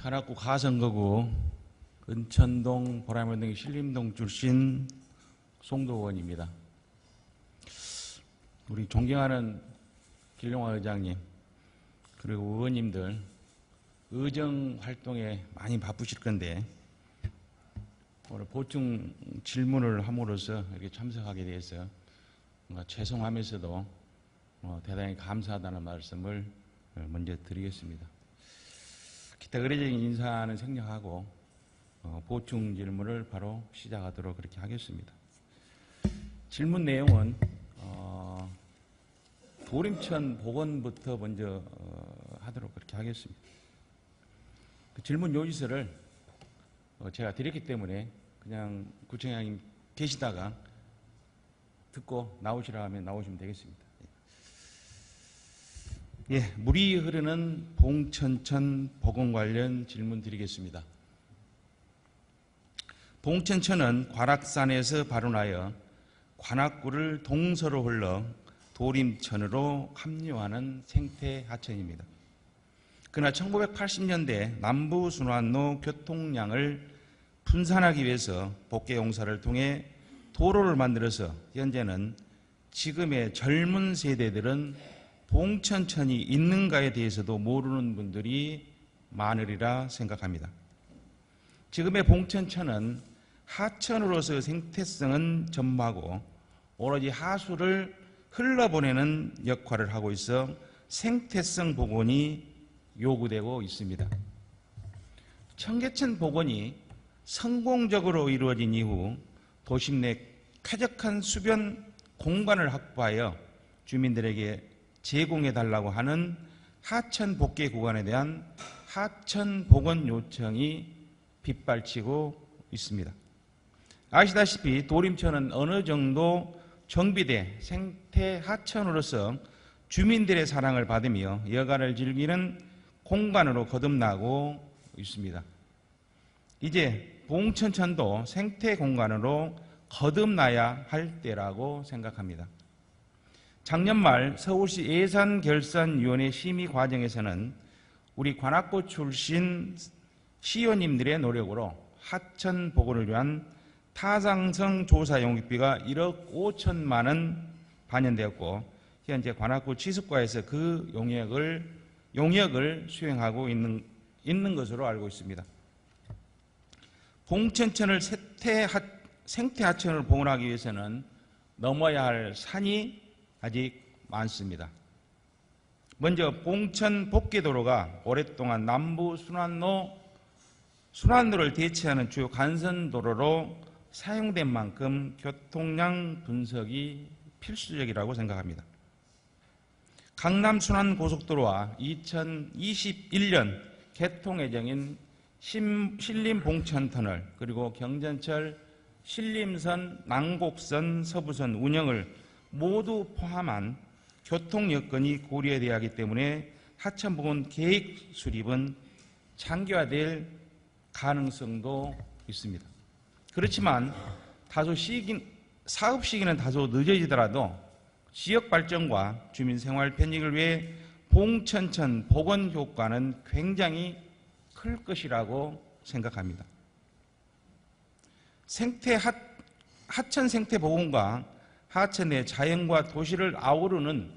관악구 가성거구 은천동 보라매동 신림동 출신 송도원입니다. 우리 존경하는 길용화 의장님 그리고 의원님들 의정 활동에 많이 바쁘실 건데 오늘 보충 질문을 함으로써 이렇게 참석하게 돼서 뭔가 죄송하면서도 대단히 감사하다는 말씀을 먼저 드리겠습니다. 기타 의례적인 인사는 생략하고 보충 질문을 바로 시작하도록 그렇게 하겠습니다. 질문 내용은 도림천 복원부터 먼저 하도록 그렇게 하겠습니다. 그 질문 요지서를 제가 드렸기 때문에 그냥 구청장님 계시다가 듣고 나오시라 하면 나오시면 되겠습니다. 예, 물이 흐르는 봉천천 복원 관련 질문 드리겠습니다. 봉천천은 관악산에서 발원하여 관악구를 동서로 흘러 도림천으로 합류하는 생태 하천입니다. 그러나 1980년대 남부순환로 교통량을 분산하기 위해서 복개공사를 통해 도로를 만들어서 현재는 지금의 젊은 세대들은 봉천천이 있는가에 대해서도 모르는 분들이 많으리라 생각합니다. 지금의 봉천천은 하천으로서 생태성은 전무하고 오로지 하수를 흘러보내는 역할을 하고 있어 생태성 복원이 요구되고 있습니다. 청계천 복원이 성공적으로 이루어진 이후 도심 내 쾌적한 수변 공간을 확보하여 주민들에게 제공해달라고 하는 하천 복개 구간에 대한 하천 복원 요청이 빗발치고 있습니다. 아시다시피 도림천은 어느 정도 정비돼 생태 하천으로서 주민들의 사랑을 받으며 여가를 즐기는 공간으로 거듭나고 있습니다. 이제 봉천천도 생태 공간으로 거듭나야 할 때라고 생각합니다. 작년 말 서울시 예산결산위원회 심의 과정에서는 우리 관악구 출신 시의원님들의 노력으로 하천 복원을 위한 타당성 조사 용역비가 1억 5천만 원 반영되었고 현재 관악구 지습과에서 그 용역을 수행하고 있는 것으로 알고 있습니다. 봉천천을 생태 하천을 복원하기 위해서는 넘어야 할 산이 아직 많습니다. 먼저 봉천 복개도로가 오랫동안 남부 순환로를 대체하는 주요 간선도로로 사용된 만큼 교통량 분석이 필수적이라고 생각합니다. 강남 순환고속도로와 2021년 개통 예정인 신림 봉천터널 그리고 경전철 신림선 남곡선 서부선 운영을 모두 포함한 교통 여건이 고려돼야 하기 때문에 하천 복원 계획 수립은 장기화될 가능성도 있습니다. 그렇지만 다소 사업 시기는 다소 늦어지더라도 지역 발전과 주민 생활 편익을 위해 봉천천 복원 효과는 굉장히 클 것이라고 생각합니다. 하천 생태 복원과 하천 내 자연과 도시를 아우르는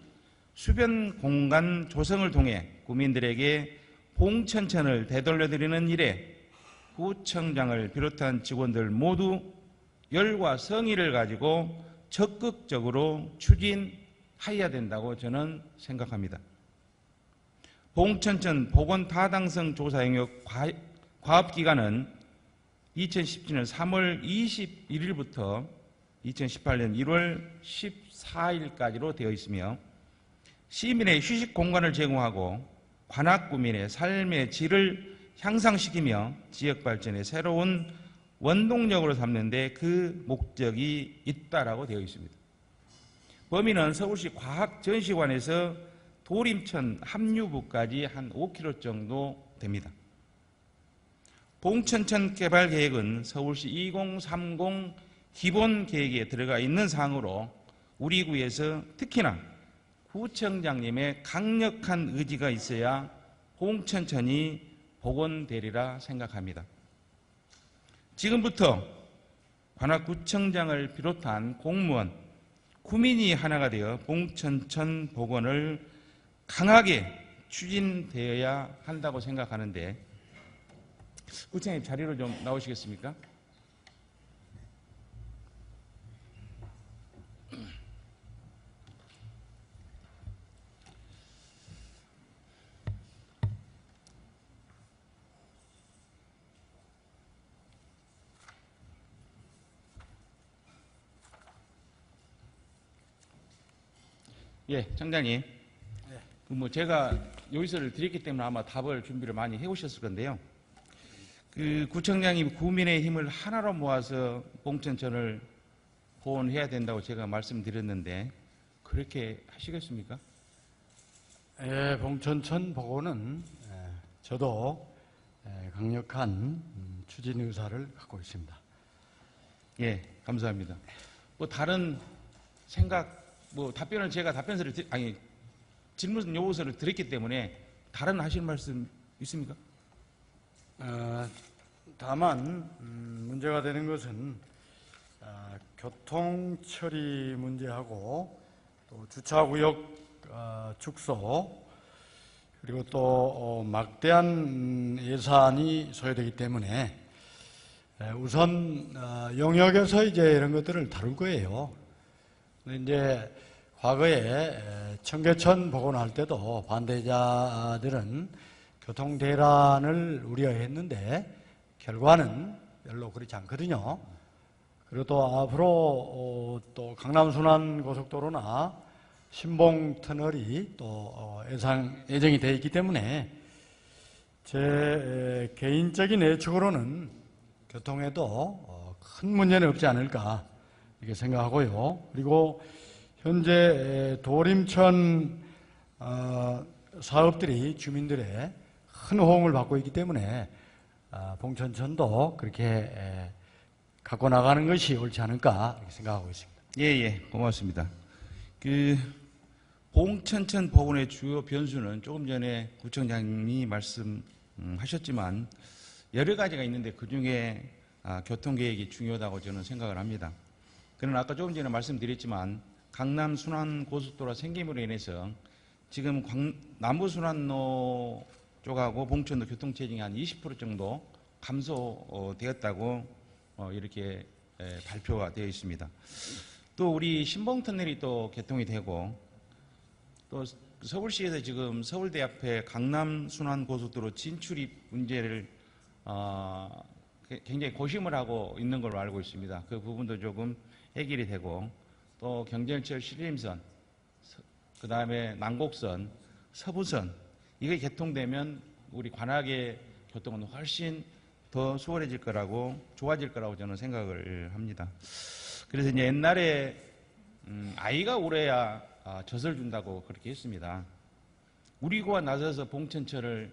수변 공간 조성을 통해 구민들에게 봉천천을 되돌려드리는 일에 구청장을 비롯한 직원들 모두 열과 성의를 가지고 적극적으로 추진해야 된다고 저는 생각합니다. 봉천천 복원 타당성 조사 영역 과업기간은 2017년 3월 21일부터 2018년 1월 14일까지로 되어 있으며 시민의 휴식 공간을 제공하고 관악구민의 삶의 질을 향상시키며 지역 발전의 새로운 원동력으로 삼는 데 그 목적이 있다라고 되어 있습니다. 범위는 서울시 과학전시관에서 도림천 합류부까지 한 5km 정도 됩니다. 봉천천 개발 계획은 서울시 2030 기본 계획에 들어가 있는 사항으로 우리 구에서 특히나 구청장님의 강력한 의지가 있어야 봉천천이 복원되리라 생각합니다. 지금부터 관악구청장을 비롯한 공무원, 구민이 하나가 되어 봉천천 복원을 강하게 추진되어야 한다고 생각하는데, 구청장님 자리로 좀 나오시겠습니까? 예, 청장님. 제가 요지서를 드렸기 때문에 아마 답을 준비를 많이 해오셨을 건데요. 구청장님 구민의 힘을 하나로 모아서 봉천천을 보온해야 된다고 제가 말씀드렸는데 그렇게 하시겠습니까? 예, 봉천천 복원은 저도 강력한 추진 의사를 갖고 있습니다. 예, 감사합니다. 다른 생각, 답변을 제가 질문 요구서를 드렸기 때문에 다른 하실 말씀 있습니까? 다만 문제가 되는 것은 교통 처리 문제하고 또 주차구역 축소 그리고 또 막대한 예산이 소요되기 때문에 우선 영역에서 이제 이런 것들을 다룰 거예요. 이제 과거에 청계천 복원할 때도 반대자들은 교통 대란을 우려했는데 결과는 별로 그렇지 않거든요. 그리고 또 앞으로 또 강남 순환 고속도로나 신봉 터널이 또 예정이 되어 있기 때문에 제 개인적인 예측으로는 교통에도 큰 문제는 없지 않을까 이렇게 생각하고요. 그리고 현재 도림천 사업들이 주민들의 큰 호응을 받고 있기 때문에 봉천천도 그렇게 갖고 나가는 것이 옳지 않을까 이렇게 생각하고 있습니다. 예, 고맙습니다. 봉천천 복원의 주요 변수는 조금 전에 구청장님이 말씀하셨지만 여러 가지가 있는데 그중에 교통계획이 중요하다고 저는 생각을 합니다. 그러나 아까 조금 전에 말씀드렸지만 강남 순환고속도로 생김으로 인해서 지금 남부순환로 쪽하고 봉천도 교통체증이 한 20% 정도 감소되었다고 이렇게 발표가 되어 있습니다. 또 우리 신봉터널이 또 개통이 되고 또 서울시에서 지금 서울대 앞에 강남순환고속도로 진출입 문제를 굉장히 고심을 하고 있는 걸로 알고 있습니다. 그 부분도 조금 해결이 되고 또 경전철 신림선, 그 다음에 남곡선, 서부선 이게 개통되면 우리 관악의 교통은 훨씬 더 수월해질 거라고 좋아질 거라고 저는 생각을 합니다. 그래서 이제 옛날에 아이가 울어야 젖을 준다고 그렇게 했습니다. 우리가 나서서 봉천철을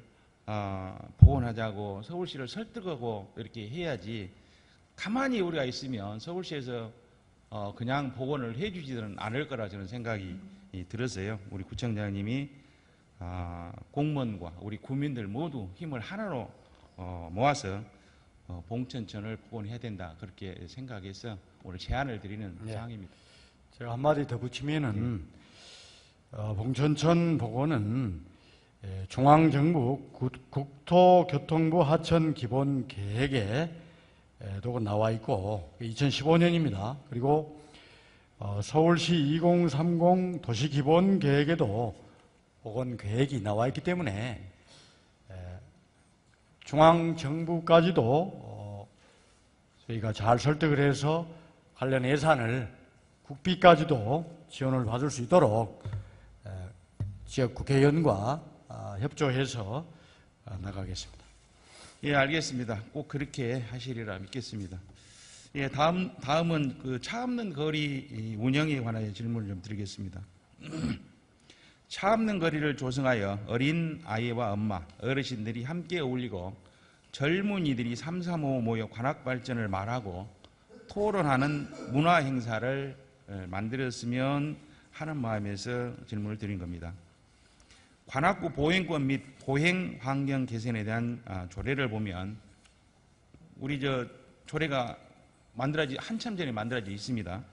복원하자고 서울시를 설득하고 이렇게 해야지 가만히 우리가 있으면 서울시에서 그냥 복원을 해주지는 않을 거라 저는 생각이 들었어요. 우리 구청장님이 공무원과 우리 국민들 모두 힘을 하나로 모아서 봉천천을 복원해야 된다 그렇게 생각해서 오늘 제안을 드리는 사항입니다. 제가 한마디 더 붙이면은 봉천천 복원은 중앙정부 국토교통부 하천기본계획에 도 나와 있고 2015년입니다. 그리고 서울시 2030 도시기본계획에도 복원 계획이 나와 있기 때문에 중앙정부까지도 저희가 잘 설득을 해서 관련 예산을 국비까지도 지원을 받을 수 있도록 지역 국회의원과 협조해서 나가겠습니다. 예, 알겠습니다. 꼭 그렇게 하시리라 믿겠습니다. 예, 다음은 그 차 없는 거리 운영에 관하여 질문을 좀 드리겠습니다. 차 없는 거리를 조성하여 어린 아이와 엄마, 어르신들이 함께 어울리고 젊은이들이 삼삼오오 모여 관악 발전을 말하고 토론하는 문화 행사를 만들었으면 하는 마음에서 질문을 드린 겁니다. 관악구 보행권 및 보행 환경 개선에 대한 조례를 보면 우리 조례가 한참 전에 만들어져 있습니다.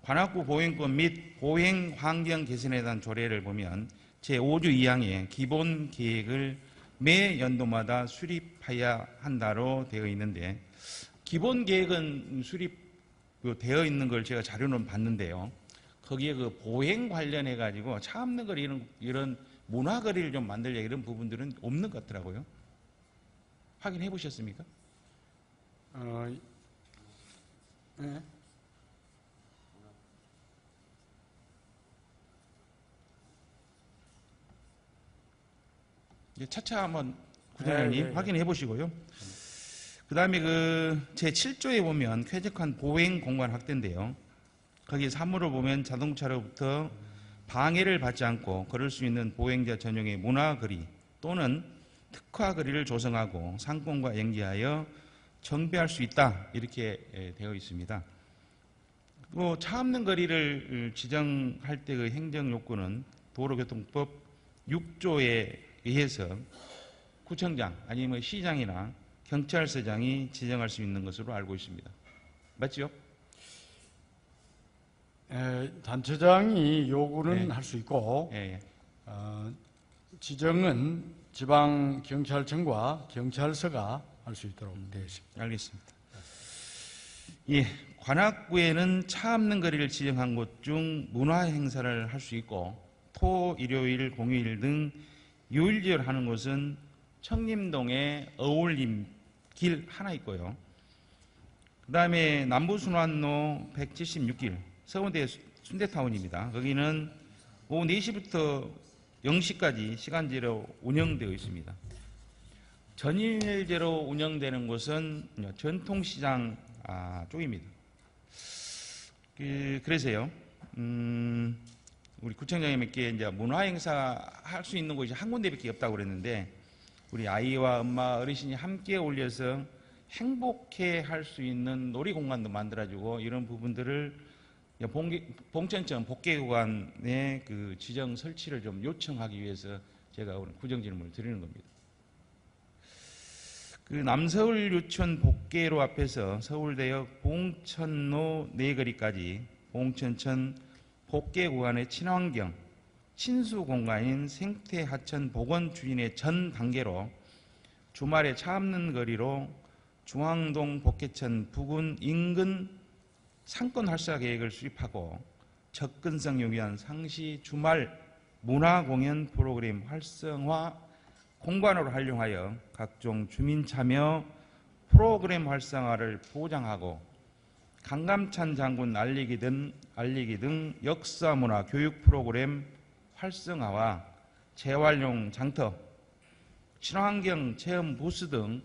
관악구 보행권 및 보행 환경 개선에 대한 조례를 보면 제5조 2항에 기본 계획을 매 연도마다 수립해야 한다로 되어 있는데, 기본 계획은 수립되어 있는 걸 제가 자료는 봤는데요. 거기에 그 보행 관련해 가지고 차 없는 거리 이런 문화거리를 좀 만들려 이런 부분들은 없는 것 같더라고요. 확인해 보셨습니까? 네. 차차 한번 구장님 네. 확인해 보시고요. 그 다음에 제7조에 보면 쾌적한 보행 공간 확대인데요. 거기 3호를 보면 자동차로부터 방해를 받지 않고 걸을 수 있는 보행자 전용의 문화거리 또는 특화거리를 조성하고 상권과 연계하여 정비할 수 있다, 이렇게 되어 있습니다. 또 차 없는 거리를 지정할 때 그 행정요건은 도로교통법 6조에 의해서 구청장 아니면 시장이나 경찰서장이 지정할 수 있는 것으로 알고 있습니다. 맞죠? 단체장이 요구는 네. 할 수 있고 예. 지정은 지방경찰청과 경찰서가 할 수 있도록 되어 있습니다. 알겠습니다. 예, 관악구에는 차 없는 거리를 지정한 곳 중 문화 행사를 할 수 있고 토, 일요일, 공휴일 등 유일지열 하는 곳은 청림동의 어울림 길 하나 있고요. 그 다음에 남부순환로 176길 서울대 순대타운입니다. 거기는 오후 4시부터 0시까지 시간제로 운영되어 있습니다. 전일제로 운영되는 곳은 전통시장 쪽입니다. 그래서요, 우리 구청장님께 이제 문화행사 할 수 있는 곳이 한 군데밖에 없다고 그랬는데, 우리 아이와 엄마, 어르신이 함께 어울려서 행복해 할 수 있는 놀이공간도 만들어주고 이런 부분들을 봉천청 복개구간의 그 지정 설치를 좀 요청하기 위해서 제가 오늘 구정질문을 드리는 겁니다. 그 남서울 유천 복개로 앞에서 서울대역 봉천로 내거리까지 봉천천 복개 구간의 친환경 친수 공간인 생태 하천 복원 추진의 전 단계로 주말에 차 없는 거리로 중앙동 복개천 부근 인근 상권 활성화 계획을 수립하고 접근성 요구한 상시 주말 문화 공연 프로그램 활성화 공간으로 활용하여 각종 주민 참여 프로그램 활성화를 보장하고 강감찬 장군 알리기 등 역사 문화 교육 프로그램 활성화와 재활용 장터, 친환경 체험 부스 등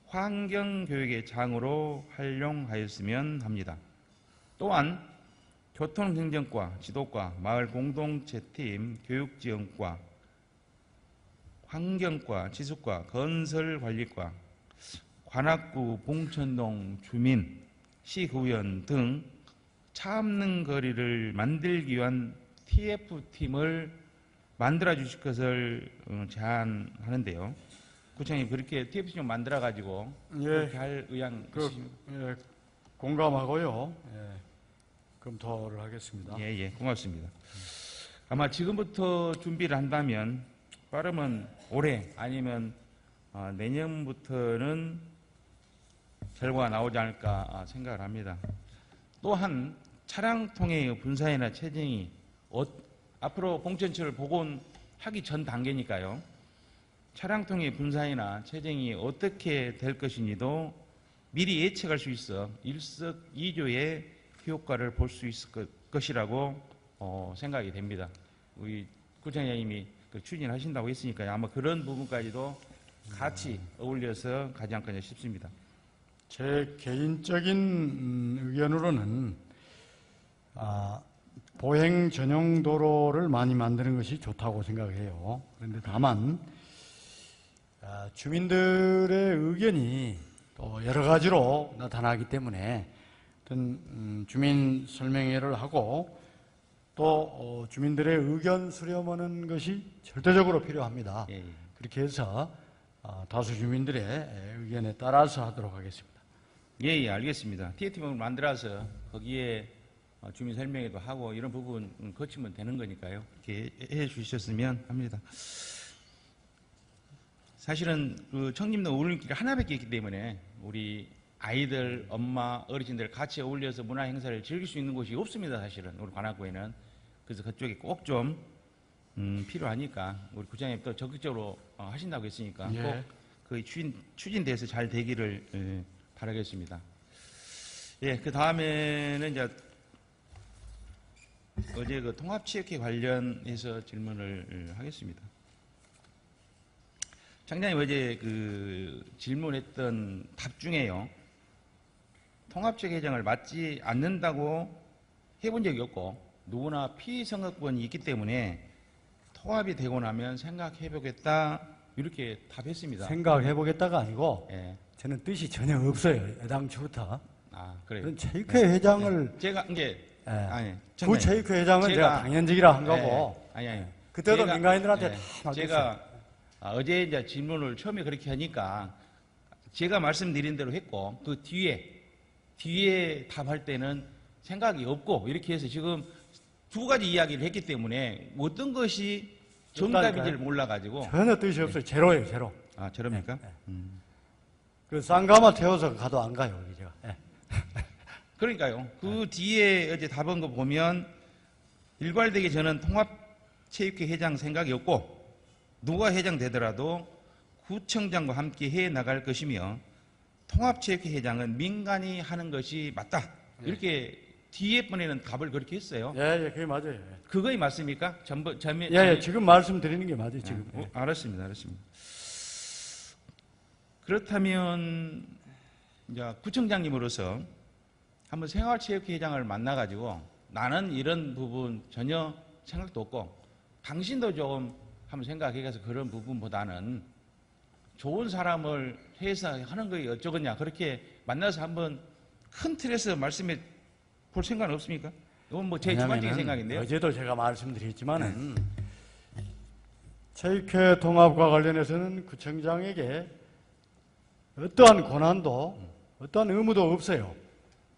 환경 교육의 장으로 활용하였으면 합니다. 또한 교통행정과, 지도과, 마을 공동체팀, 교육지원과, 환경과, 지수과, 건설관리과, 관악구, 봉천동 주민, 시구의원 등 차 없는 거리를 만들기 위한 TF팀을 만들어 주실 것을 제안하는데요. 구청장님, 그렇게 TF팀을 만들어 가지고 그렇게 할 의향 있으십니까? 공감하고요. 검토를 하겠습니다. 예, 고맙습니다. 아마 지금부터 준비를 한다면 빠르면 올해 아니면 내년부터는 결과가 나오지 않을까 생각을 합니다. 또한 차량통의 분사이나 체증이 앞으로 봉천시를 복원하기 전 단계니까요. 차량통의 분사이나 체증이 어떻게 될 것인지도 미리 예측할 수 있어 일석이조의 효과를 볼 수 있을 것이라고 생각이 됩니다. 우리 구청장님이 추진하신다고 했으니까요. 아마 그런 부분까지도 같이 어울려서 가지 않겠나 싶습니다. 제 개인적인 의견으로는 보행 전용 도로를 많이 만드는 것이 좋다고 생각해요. 그런데 다만 주민들의 의견이 또 여러 가지로 나타나기 때문에 어떤 주민 설명회를 하고 또 주민들의 의견 수렴하는 것이 절대적으로 필요합니다. 예, 예. 그렇게 해서 다수 주민들의 의견에 따라서 하도록 하겠습니다. 예, 예, 알겠습니다. TF팀을 만들어서 거기에 주민 설명회도 하고 이런 부분 거치면 되는 거니까요. 이렇게 해 주셨으면 합니다. 사실은 그 청림동 어울림길이 하나밖에 있기 때문에 우리 아이들, 엄마, 어르신들 같이 어울려서 문화 행사를 즐길 수 있는 곳이 없습니다. 사실은 우리 관악구에는. 그래서 그쪽에 꼭 좀 필요하니까 우리 구장님 또 적극적으로 하신다고 했으니까 예. 꼭 그 추진돼서 잘 되기를 바라겠습니다. 예, 그 다음에는 이제 어제 그 통합체육회 관련해서 질문을 하겠습니다. 장장님 어제 그 질문했던 답 중에요. 통합체육회장을 맡지 않는다고 해본 적이 없고 누구나 피선거권이 있기 때문에 통합이 되고 나면 생각해보겠다 이렇게 답했습니다. 생각해보겠다가 아니고 예. 저는 뜻이 전혀 없어요. 애당초부터. 아 그래요. 그런 체육회 회장을 제가 이게 예. 아니 구체육회 회장은 제가 당연직이라 한 거고 아니 그때도 제가, 민간인들한테 예, 다 맡겼어요. 제가 어제 이제 질문을 처음에 그렇게 하니까 제가 말씀드린 대로 했고 그 뒤에 답할 때는 생각이 없고 이렇게 해서 지금 두 가지 이야기를 했기 때문에 어떤 것이 정답인지를 몰라가지고 전혀 뜻이 없어요. 제로예요, 제로. 아 저럽니까? 그 쌍가마 태워서 가도 안 가요, 여기 제가. 예. 그러니까요. 그 뒤에 어제 답한 거 보면 일괄되게 저는 통합체육회 회장 생각이 없고 누가 회장 되더라도 구청장과 함께 해 나갈 것이며 통합체육회 회장은 민간이 하는 것이 맞다. 이렇게 뒤에 번에는 답을 그렇게 했어요. 예, 그게 맞아요. 예. 그거이 맞습니까? 예, 지금 말씀드리는 게 맞아요, 지금. 예. 알았습니다. 그렇다면 이제 구청장님으로서 한번 생활체육회 회장을 만나가지고 나는 이런 부분 전혀 생각도 없고 당신도 조금 한번 생각해서 그런 부분보다는 좋은 사람을 해서 하는 거에 어쩌겠냐 그렇게 만나서 한번 큰 틀에서 말씀해 볼 생각은 없습니까? 이건 뭐 제 주관적인 생각인데요. 어제도 제가 말씀드렸지만은 체육회 통합과 관련해서는 구청장에게 어떠한 권한도 어떠한 의무도 없어요.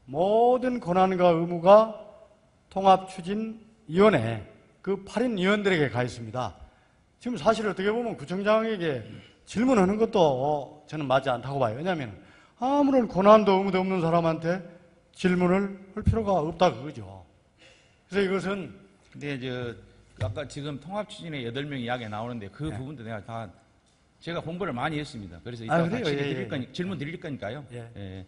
모든 권한과 의무가 통합추진위원회 그 8인 위원들에게 가 있습니다. 지금 사실 어떻게 보면 구청장에게 질문하는 것도 저는 맞지 않다고 봐요. 왜냐하면 아무런 권한도 의무도 없는 사람한테 질문을 할 필요가 없다 그거죠. 그래서 이것은 근데 아까 지금 통합추진에 8명 이야기가 나오는데 그 부분도 내가 다 제가 공부를 많이 했습니다. 그래서 이따가 질문 드릴 거니까요. 예.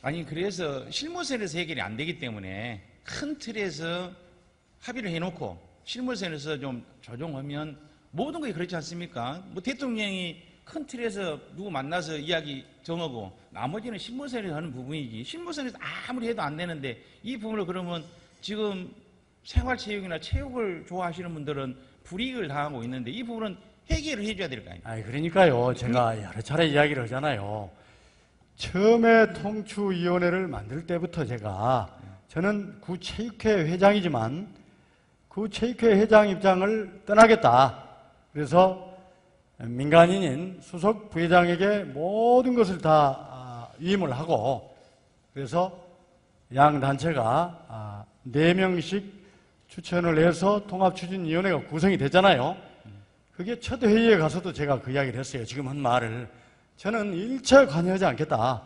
아니 그래서 실무선에서 해결이 안 되기 때문에 큰 틀에서 합의를 해놓고 실무선에서 좀 조정하면 모든 것이 그렇지 않습니까? 뭐 대통령이 큰 틀에서 누구 만나서 이야기 정하고 나머지는 실무선에서 하는 부분이지 실무선에서 아무리 해도 안 되는데 이 부분을 그러면 지금 생활체육이나 체육을 좋아하시는 분들은 불이익을 당하고 있는데 이 부분은 해결을 해줘야 될 거 아닙니까? 그러니까요. 제가 여러 차례 이야기를 하잖아요. 처음에 통추위원회를 만들 때부터 저는 구체육회 회장이지만 구체육회 회장 입장을 떠나겠다. 그래서 민간인인 수석 부회장에게 모든 것을 다 위임을 하고 그래서 양 단체가 4명씩 추천을 해서 통합추진위원회가 구성이 됐잖아요. 그게 첫 회의에 가서도 제가 그 이야기를 했어요. 지금 한 말을. 저는 일체 관여하지 않겠다.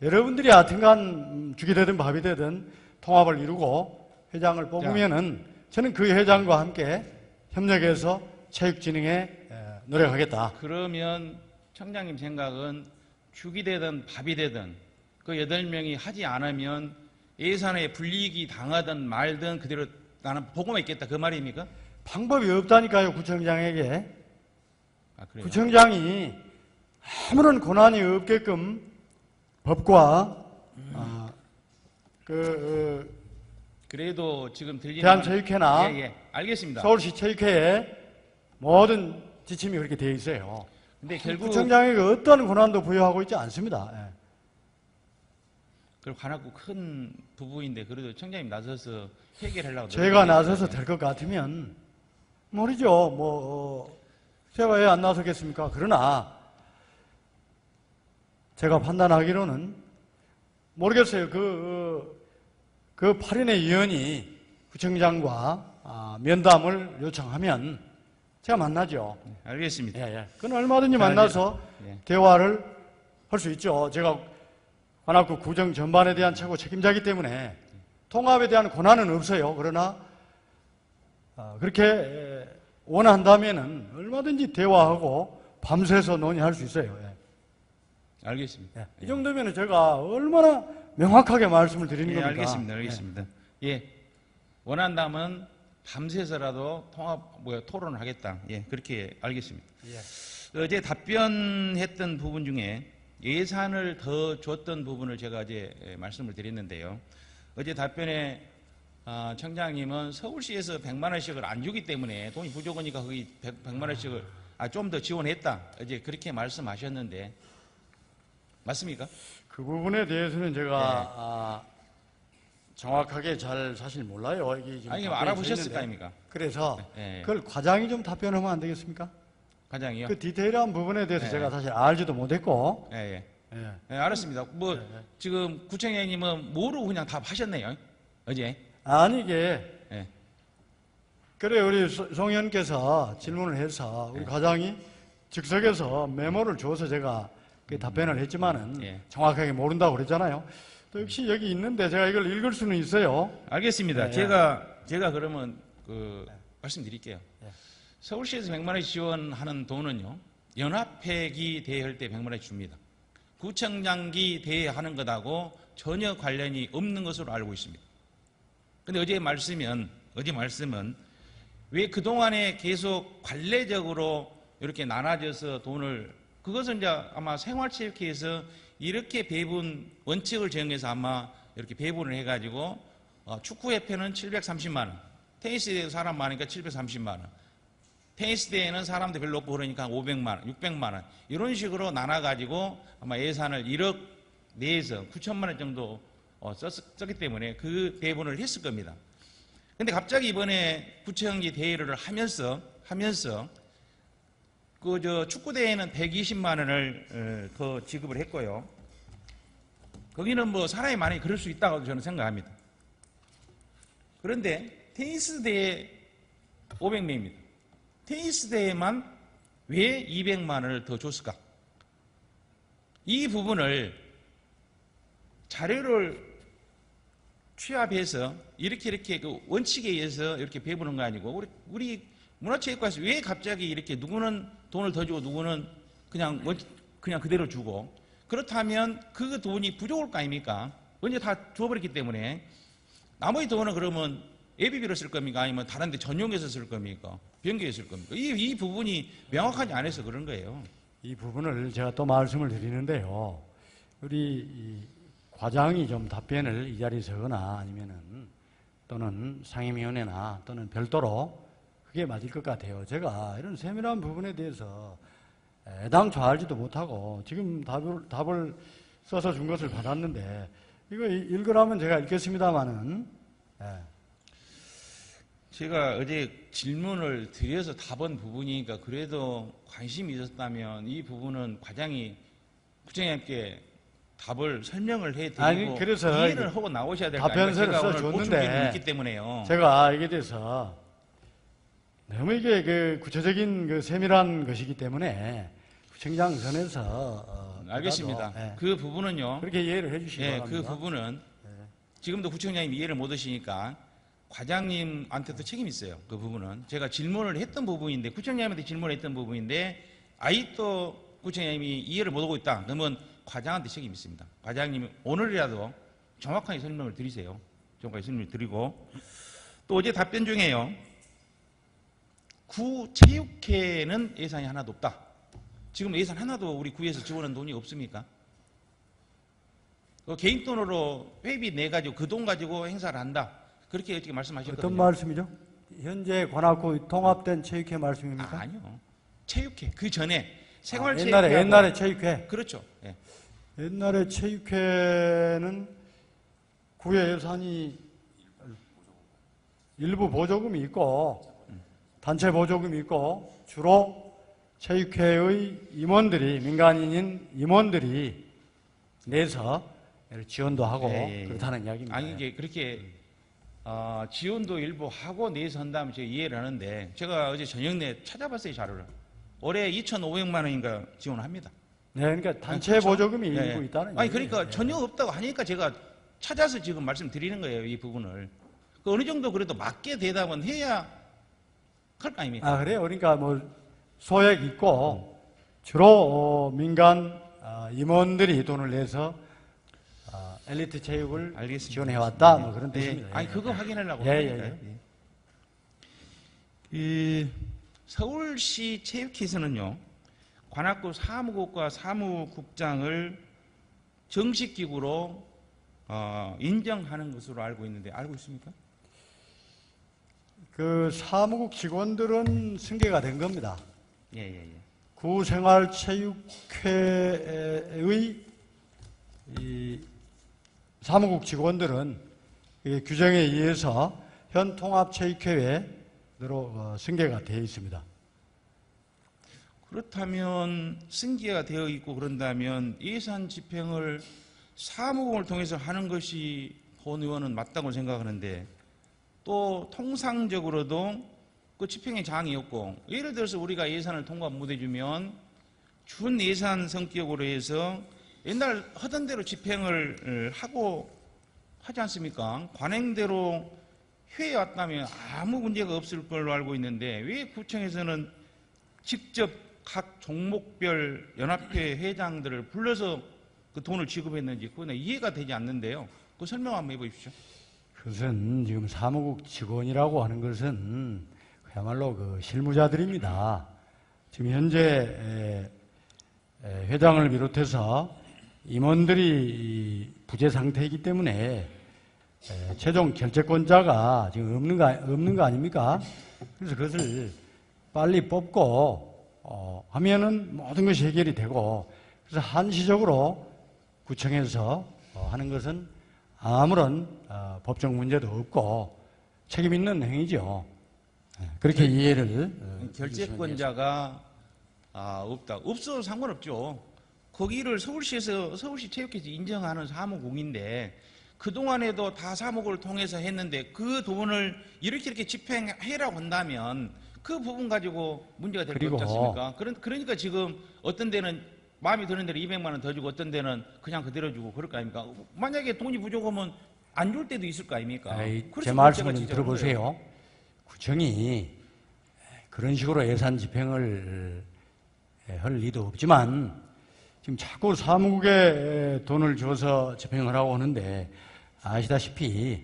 여러분들이 하여튼간 죽이 되든 밥이 되든 통합을 이루고 회장을 뽑으면은 저는 그 회장과 함께 협력해서 체육진흥에 노력하겠다. 그러면 청장님 생각은 죽이 되든 밥이 되든 그 8명이 하지 않으면 예산에 불이익이 당하든 말든 그대로 나는 보고만 있겠다 그 말입니까? 방법이 없다니까요. 구청장에게. 그래요? 구청장이 아무런 권한이 없게끔 법과 그래도 지금 들리는 대한체육회나 알겠습니다. 서울시 체육회에 모든 지침이 그렇게 되어 있어요. 근데 결국 구청장에게 어떤 권한도 부여하고 있지 않습니다. 그리고 관악구 큰 부부인데 그래도 청장님 나서서 해결하려고 제가 나서서 될 것 같으면 모르죠. 제가 왜 안 나서겠습니까? 그러나 제가 판단하기로는 모르겠어요. 그 8인의 위원이 구청장과 면담을 요청하면 제가 만나죠. 알겠습니다. 예. 그건 얼마든지 자, 만나서 예. 대화를 할 수 있죠. 제가 관악구 구정 전반에 대한 최고 책임자이기 때문에 통합에 대한 권한은 없어요. 그러나 그렇게 원한다면은 얼마든지 대화하고 밤새서 논의할 수 있어요. 예. 알겠습니다. 이 정도면 제가 얼마나 명확하게 말씀을 드리는 예, 겁니까? 알겠습니다. 예. 원한다면 밤새서라도 토론을 하겠다. 예, 그렇게 알겠습니다. 예. 어제 답변했던 부분 중에 예산을 더 줬던 부분을 제가 어제 말씀을 드렸는데요. 어제 답변에 청장님은 서울시에서 100만 원씩을 안 주기 때문에 돈이 부족하니까 거기 100만 원씩을 좀 더 지원했다. 어제 그렇게 말씀하셨는데 맞습니까? 그 부분에 대해서는 제가 정확하게 잘 사실 몰라요. 이게 지금 아니, 답변이 알아보셨을 있는데. 거 아닙니까? 그래서 예. 그걸 과장이 좀 답변하면 안 되겠습니까? 과장이요? 그 디테일한 부분에 대해서 예. 제가 사실 알지도 못했고. 예. 예. 예, 알았습니다. 지금 구청장님은 모르고 그냥 답하셨네요. 어제. 아니 이게 예. 그래 우리 송 의원께서 질문을 해서 우리 과장이 즉석에서 메모를 줘서 제가 그 답변을 했지만은 예. 정확하게 모른다고 그랬잖아요. 또 역시 여기 있는데 제가 이걸 읽을 수는 있어요. 알겠습니다. 예. 제가 그러면 말씀드릴게요. 예. 서울시에서 100만 원 지원하는 돈은요. 연합회기 대회할 때 100만 원 줍니다. 구청장기 대회 하는 것하고 전혀 관련이 없는 것으로 알고 있습니다. 근데 어제 말씀은 왜 그동안에 계속 관례적으로 이렇게 나눠져서 돈을 그것은 이제 아마 생활체육회에서 이렇게 배분 원칙을 정해서 아마 이렇게 배분을 해가지고 축구협회는 730만 원, 테니스대회 사람 많으니까 730만 원, 테니스대회는 사람도 별로 없고 그러니까 500만 원, 600만 원 이런 식으로 나눠가지고 아마 예산을 1억 내에서 9천만 원 정도 썼기 때문에 그 배분을 했을 겁니다. 근데 갑자기 이번에 구청기 대회를 하면서 축구대회는 120만 원을 더 지급을 했고요. 거기는 사람이 많이 그럴 수 있다고 저는 생각합니다. 그런데 테니스대회 500명입니다. 테니스대회만 왜 200만 원을 더 줬을까? 이 부분을 자료를 취합해서 이렇게 그 원칙에 의해서 이렇게 배부는 거 아니고 우리 문화체육관에서 왜 갑자기 이렇게 누구는 돈을 더 주고 누구는 그냥 그대로 주고 그렇다면 그 돈이 부족할 거 아닙니까? 언제 다 줘버렸기 때문에 나머지 돈은 그러면 예비비로 쓸 겁니까? 아니면 다른 데 전용해서 쓸 겁니까? 변경해서 쓸 겁니까? 이 부분이 명확하지 않아서 그런 거예요. 이 부분을 제가 또 말씀을 드리는데요. 우리 이 과장이 좀 답변을 이 자리에서 하거나 아니면은 또는 상임위원회나 또는 별도로 그게 맞을 것 같아요. 제가 이런 세밀한 부분에 대해서 애당초 알지도 못하고 지금 답을 써서 준 것을 받았는데 이거 읽으라면 제가 읽겠습니다마는 제가 어제 질문을 드려서 답한 부분이니까 그래도 관심이 있었다면 이 부분은 과장이 구청장님께 답을 설명을 해드리고 아니, 그래서 이해를 하고 나오셔야 될 거 아닙니까? 답변서를 제가 오늘 써줬는데 보충기능이 있기 때문에요. 제가 이게 대해서 너무 이게 그 구체적인 그 세밀한 것이기 때문에 구청장 선에서 알겠습니다. 그 부분은요. 그렇게 이해를 해주시기 바랍니다. 그 부분은 지금도 구청장님이 이해를 못 하시니까 과장님한테도 책임이 있어요. 그 부분은 제가 질문을 했던 부분인데 구청장님한테 질문을 했던 부분인데 아직도 구청장님이 이해를 못 하고 있다. 그러면 과장한테 책임이 있습니다. 과장님이 오늘이라도 정확하게 설명을 드리세요. 정확하게 설명을 드리고 또 어제 답변 중에요. 구 체육회는 예산이 하나도 없다. 지금 예산 하나도 우리 구에서 지원한 돈이 없습니까? 개인 돈으로 회비 내가지고 그 돈 가지고 행사를 한다. 그렇게 어떻게 말씀하셨거든요. 어떤 말씀이죠? 현재 관악구 통합된 체육회 말씀입니까? 아니요. 체육회 그 전에 생활체육회 옛날에 체육회. 그렇죠. 예. 옛날에 체육회는 구의 예산이 일부 보조금이 있고 단체 보조금이 있고 주로 체육회의 임원들이 민간인인 임원들이 내서 지원도 하고 그렇다는 이야기입니다. 아니 이게 그렇게 지원도 일부 하고 내서 한다면 제가 이해를 하는데 제가 어제 저녁 내 찾아봤어요 자료를. 올해 2,500만 원인가 지원합니다. 네, 그러니까 단체 그렇죠? 보조금이 예, 일부 예. 있다는 아니 얘기예요. 그러니까 전혀 없다고 하니까 제가 찾아서 지금 말씀드리는 거예요 이 부분을. 그 어느 정도 그래도 맞게 대답은 해야 할 거 아닙니까? 아, 그래요? 그러니까 뭐 소액 있고 주로 민간 임원들이 돈을 내서 엘리트 체육을 알겠습니다. 지원해왔다 뭐 그런 뜻입니다. 아니 그거 확인하려고 예, 하니까요. 이 서울시 체육회에서는요 관악구 사무국과 사무국장을 정식 기구로 인정하는 것으로 알고 있는데 알고 있습니까? 그 사무국 직원들은 승계가 된 겁니다. 예. 구생활체육회의 이 사무국 직원들은 이 규정에 의해서 현 통합체육회로 승계가 되어 있습니다. 그렇다면 승계가 되어 있고 그런다면 예산 집행을 사무국을 통해서 하는 것이 본 의원은 맞다고 생각하는데 또 통상적으로도 그 집행의 장이 없고 예를 들어서 우리가 예산을 통과 못해주면 준 예산 성격으로 해서 옛날 하던 대로 집행을 하고 하지 않습니까? 관행대로 해왔다면 아무 문제가 없을 걸로 알고 있는데 왜 구청에서는 직접 각 종목별 연합회 회장들을 불러서 그 돈을 지급했는지 그건 이해가 되지 않는데요. 그 설명 한번 해보십시오. 그것은 지금 사무국 직원이라고 하는 것은 그야말로 그 실무자들입니다. 지금 현재 회장을 비롯해서 임원들이 부재 상태이기 때문에 최종 결재권자가 지금 없는 거 아닙니까? 그래서 그것을 빨리 뽑고 하면은 모든 것이 해결이 되고 그래서 한시적으로 구청에서 하는 것은 아무런 법적 문제도 없고 책임 있는 행위죠. 그렇게 이해를 결재권자가 없다. 없어도 상관없죠. 거기를 서울시 체육회에서 인정하는 사무국인데 그동안에도 다 사무국을 통해서 했는데 그 돈을 이렇게 집행해라고 한다면 그 부분 가지고 문제가 될 거 없지 않습니까? 그러니까 지금 어떤 데는 마음에 드는 대로 200만 원 더 주고 어떤 데는 그냥 그대로 주고 그럴 거 아닙니까? 만약에 돈이 부족하면 안 줄 때도 있을 거 아닙니까? 제 말씀을 좀 들어보세요. 구청이 그런 식으로 예산 집행을 할 리도 없지만 지금 자꾸 사무국에 돈을 줘서 집행을 하고 하는데 아시다시피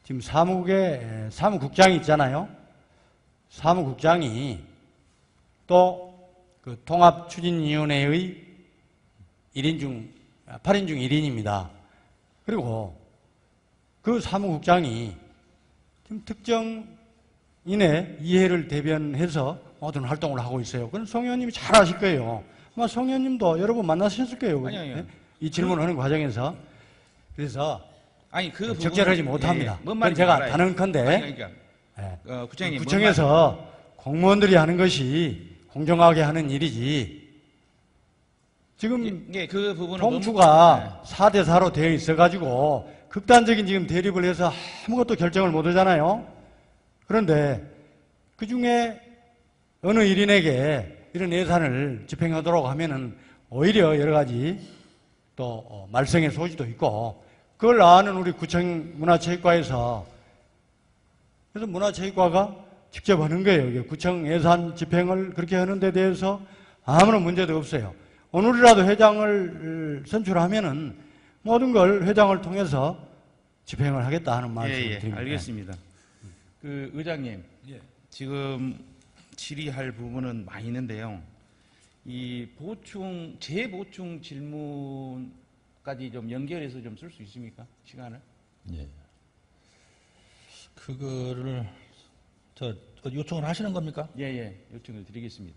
지금 사무국에 사무국장이 있잖아요. 사무국장이 또 그 통합추진위원회의 8인 중 1인입니다. 그리고 그 사무국장이 지금 특정인의 이해를 대변해서 모든 활동을 하고 있어요. 그건 송 의원님이 잘 아실 거예요. 아마 송 의원님도 여러 번 만나셨을 거예요. 아니요. 이 질문하는 과정에서. 그래서 그 적절하지 못합니다. 뭔 그건 말인지 제가 알아요. 단언컨대 구청장님, 구청에서 공무원들이 하는 것이 공정하게 하는 일이지 지금 그 부분은 통추가 4대4로 되어 있어가지고 극단적인 지금 대립을 해서 아무것도 결정을 못 하잖아요. 그런데 그 중에 어느 일인에게 이런 예산을 집행하도록 하면은 오히려 여러 가지 또 말썽의 소지도 있고 그걸 아는 우리 구청 문화체육과에서 그래서 문화체육과가 직접 하는 거예요. 구청 예산 집행을 그렇게 하는 데 대해서 아무런 문제도 없어요. 오늘이라도 회장을 선출하면은 모든 걸 회장을 통해서 집행을 하겠다 하는 말씀을 드립니다. 알겠습니다. 그 의장님, 지금 질의할 부분은 많이 있는데요. 이 재보충 질문까지 좀 연결해서 좀 쓸 수 있습니까? 시간을? 예. 그거를 요청을 하시는 겁니까? 예. 요청을 드리겠습니다.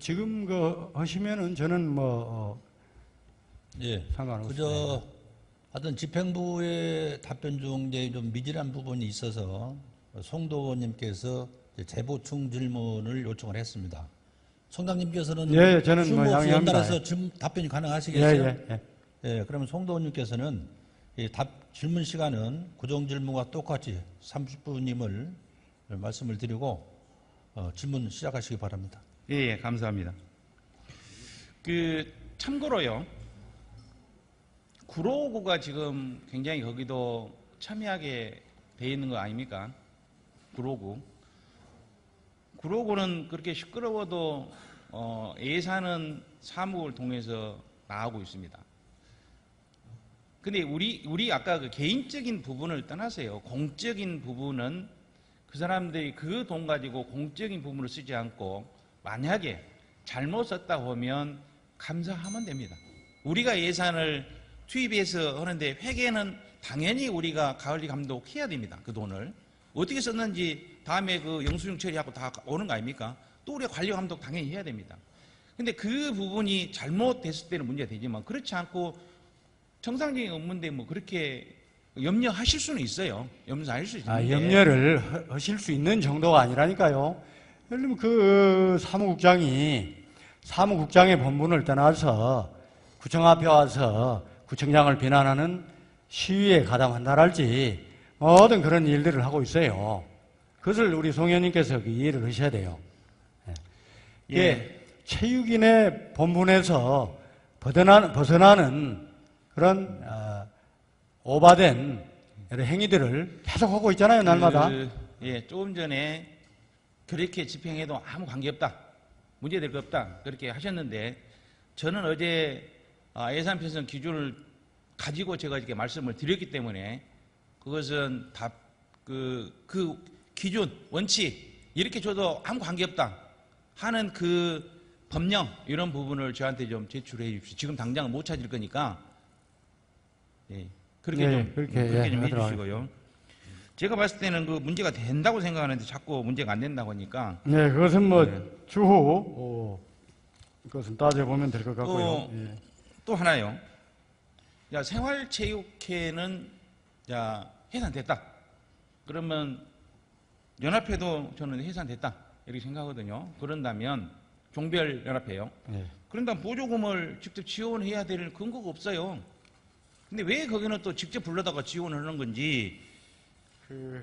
지금 하시면은 저는 예. 상관없습니다. 하여튼 집행부의 답변 중 이제 좀 미진한 부분이 있어서 송도 의원님께서 이제 재보충 질문을 요청을 했습니다. 총장님께서는 예, 저는 슈 뭐 없이 양해합니다. 연달아서 답변이 가능하시겠어요? 예. 예, 그러면 송도 의원님께서는 이 질문 시간은 고정 질문과 똑같이 30분임을 말씀을 드리고 질문 시작하시기 바랍니다. 예, 감사합니다. 참고로요, 구로구가 지금 굉장히 거기도 첨예하게 돼 있는 거 아닙니까? 구로구는 그렇게 시끄러워도 예산은 사무국을 통해서 나오고 있습니다. 근데 우리 아까 그 개인적인 부분을 떠나서요, 공적인 부분은 그 사람들이 그 돈 가지고 공적인 부분을 쓰지 않고 만약에 잘못 썼다 보면 감사하면 됩니다. 우리가 예산을 투입해서 하는데 회계는 당연히 우리가 관리 감독해야 됩니다. 그 돈을 어떻게 썼는지 다음에 그 영수증 처리하고 다 오는 거 아닙니까? 또 우리가 관리 감독 당연히 해야 됩니다. 근데 그 부분이 잘못됐을 때는 문제가 되지만 그렇지 않고 정상적인 업무인데 뭐 그렇게 염려하실 수는 있어요. 염려하실 수 있는데. 염려를 하실 수 있는 정도가 아니라니까요. 예를 들면 그 사무국장의 본분을 떠나서 구청 앞에 와서 구청장을 비난하는 시위에 가담한다랄지 모든 그런 일들을 하고 있어요. 그것을 우리 송 의원님께서 이해를 하셔야 돼요. 예. 체육인의 본분에서 벗어나는 그런 오바된 여러 행위들을 계속하고 있잖아요, 날마다. 조금 전에 그렇게 집행해도 아무 관계없다, 문제될 거 없다 그렇게 하셨는데 저는 어제 예산 편성 기준을 가지고 제가 이렇게 말씀을 드렸기 때문에 그것은 다 그 기준, 원칙 이렇게 줘도 아무 관계없다 하는 그 법령 이런 부분을 저한테 좀 제출해 주십시오. 지금 당장은 못 찾을 거니까 그렇게 좀 해주시고요. 제가 봤을 때는 그 문제가 된다고 생각하는데 자꾸 문제가 안 된다고 하니까. 네, 그것은 추후 그것은 따져보면 될 것 같고요. 또 하나요. 생활체육회는 해산됐다. 그러면 연합회도 저는 해산됐다 이렇게 생각하거든요. 그런다면 종별연합회요. 그런다면 보조금을 직접 지원해야 될 근거가 없어요. 근데 왜 거기는 또 직접 불러다가 지원을 하는 건지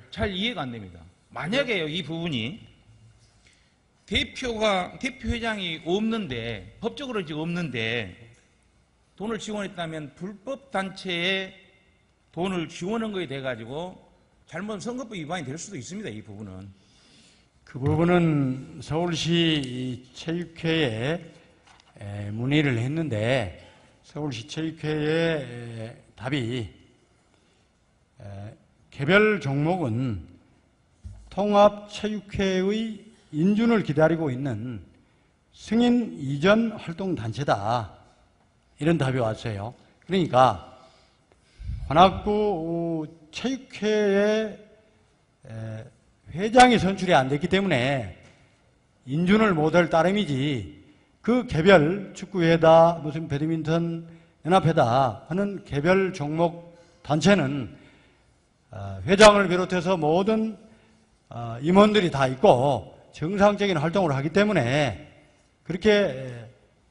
잘 이해가 안 됩니다. 만약에요, 이 부분이 대표 회장이 없는데, 법적으로 지금 없는데 돈을 지원했다면 불법 단체에 돈을 지원한 거에 돼 가지고 잘못 선거법 위반이 될 수도 있습니다. 이 부분은. 그 부분은 서울시 체육회에 문의를 했는데 서울시 체육회의 답이 개별 종목은 통합체육회의 인준을 기다리고 있는 승인 이전 활동단체다. 이런 답이 왔어요. 그러니까 관악구 체육회의 회장이 선출이 안 됐기 때문에 인준을 못할 따름이지 그 개별 축구회다 무슨 배드민턴 연합회다 하는 개별 종목 단체는 회장을 비롯해서 모든 임원들이 다 있고 정상적인 활동을 하기 때문에 그렇게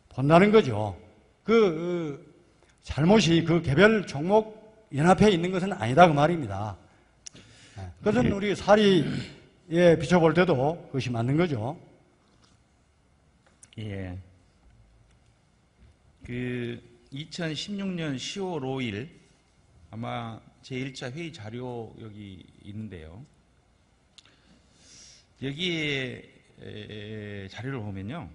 본다는 거죠. 그 잘못이 그 개별 종목 연합회에 있는 것은 아니다 그 말입니다. 그것은 우리 사리에 비춰볼 때도 그것이 맞는 거죠. 예. 2016년 10월 5일 아마 제1차 회의 자료 여기 있는데요. 여기에 자료를 보면요.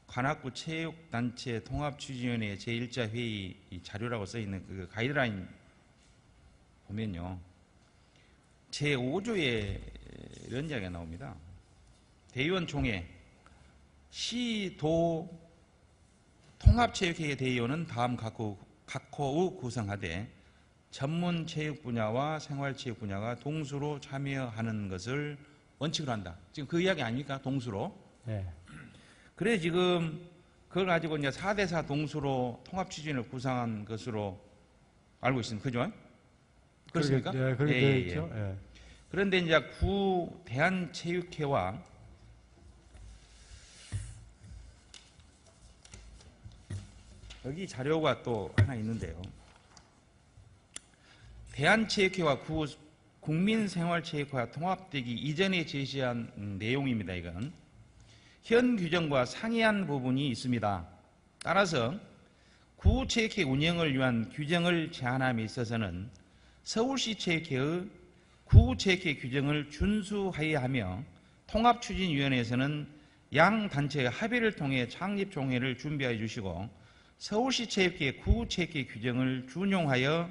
관악구 체육단체 통합추진위원회 제1차 회의 자료라고 써있는 그 가이드라인 보면요. 제5조에 이런 이야기가 나옵니다. 대의원 총회 시도 통합체육회의 대의원은 다음 각호의 구성하되 전문 체육 분야와 생활체육 분야가 동수로 참여하는 것을 원칙으로 한다. 지금 그 이야기 아닙니까? 동수로. 네. 그래 지금 그걸 가지고 이제 4대4 동수로 통합추진을 구성한 것으로 알고 있습니다. 그죠? 그렇습니까? 그렇게 되어 있죠. 예. 그런데 이제 구 대한체육회와 여기 자료가 또 하나 있는데요. 대한체육회와 구 국민생활체육회가 통합되기 이전에 제시한 내용입니다. 이건 현 규정과 상이한 부분이 있습니다. 따라서 구체육회 운영을 위한 규정을 제안함에 있어서는 서울시 체육회의 구체육회 규정을 준수하여야 하며 통합추진위원회에서는 양 단체의 합의를 통해 창립총회를 준비해 주시고 서울시 체육회 구체육회 규정을 준용하여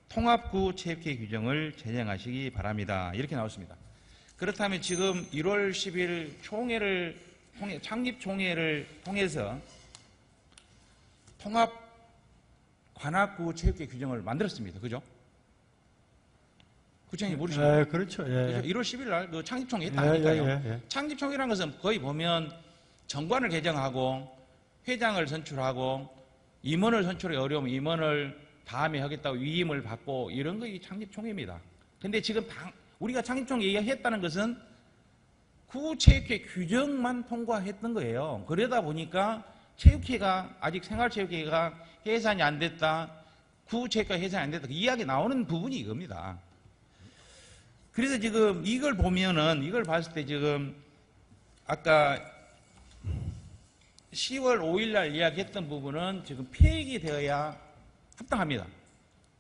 통합구체육회 규정을 제정하시기 바랍니다. 이렇게 나왔습니다. 그렇다면 지금 1월 10일 창립총회를 통해서 통합 관악구 체육회 규정을 만들었습니다. 그죠? 구청이 모르시나요? 그렇죠. 예. 그죠? 1월 10일 날 그 창립총회 했다 하니까요. 예. 창립총회라는 것은 거의 보면 정관을 개정하고 회장을 선출하고 임원을 선출하기 어려우면 임원을 다음에 하겠다고 위임을 받고 이런 것이 창립총회입니다. 근데 지금 우리가 창립총회 얘기했다는 것은 구체육회 규정만 통과했던 거예요. 그러다 보니까 체육회가 아직 생활체육회가 해산이 안 됐다. 구체육회가 해산이 안 됐다. 그 이야기 나오는 부분이 이겁니다. 그래서 지금 이걸 보면은 이걸 봤을 때 지금 아까 10월 5일 날 이야기했던 부분은 지금 폐기되어야 합당합니다.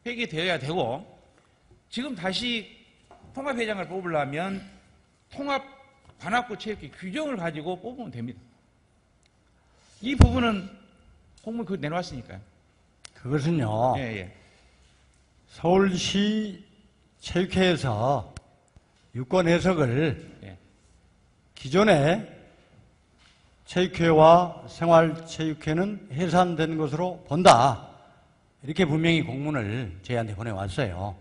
폐기되어야 되고 지금 다시 통합회장을 뽑으려면 통합 관악구 체육회 규정을 가지고 뽑으면 됩니다. 이 부분은 공문 그 내놓았으니까요. 그것은요. 예. 서울시 체육회에서 유권 해석을 예. 기존의 체육회와 생활체육회는 해산된 것으로 본다. 이렇게 분명히 공문을 저희한테 보내왔어요.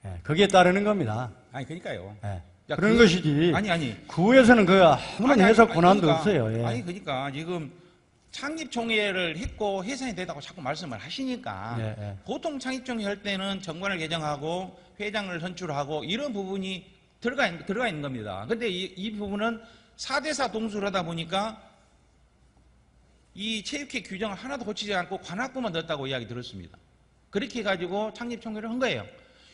예, 거기에 따르는 겁니다. 아니 그러니까요. 예, 야, 그런 것이지. 아니. 구에서는 그 아무런 해석 권한도 그러니까, 없어요. 예. 아니 그러니까 지금 창립총회를 했고 해산이 됐다고 자꾸 말씀을 하시니까 예. 보통 창립총회 할 때는 정관을 개정하고 회장을 선출하고 이런 부분이 들어가 있는 겁니다. 근데 이 부분은 4대4 동수를 하다 보니까 이 체육회 규정을 하나도 고치지 않고 관악구만 넣었다고 이야기 들었습니다. 그렇게 해가지고 창립총회를 한 거예요.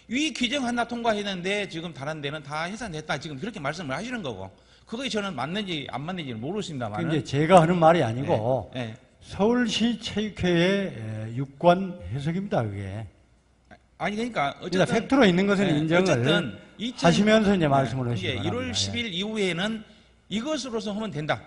이 규정 하나 통과했는데 지금 다른 데는 다 해산됐다. 지금 그렇게 말씀을 하시는 거고 그거에 저는 맞는지 안 맞는지는 모르겠습니다만. 근데 제가 하는 말이 아니고 네. 서울시 체육회의 유권 해석입니다. 그게. 아니 그러니까 그러니까 어쨌든 팩트로 있는 것은 인정을 어쨌든 하시면서 이제 말씀을 하시기 바랍니다. 1월 10일 이후에는 이것으로서 하면 된다.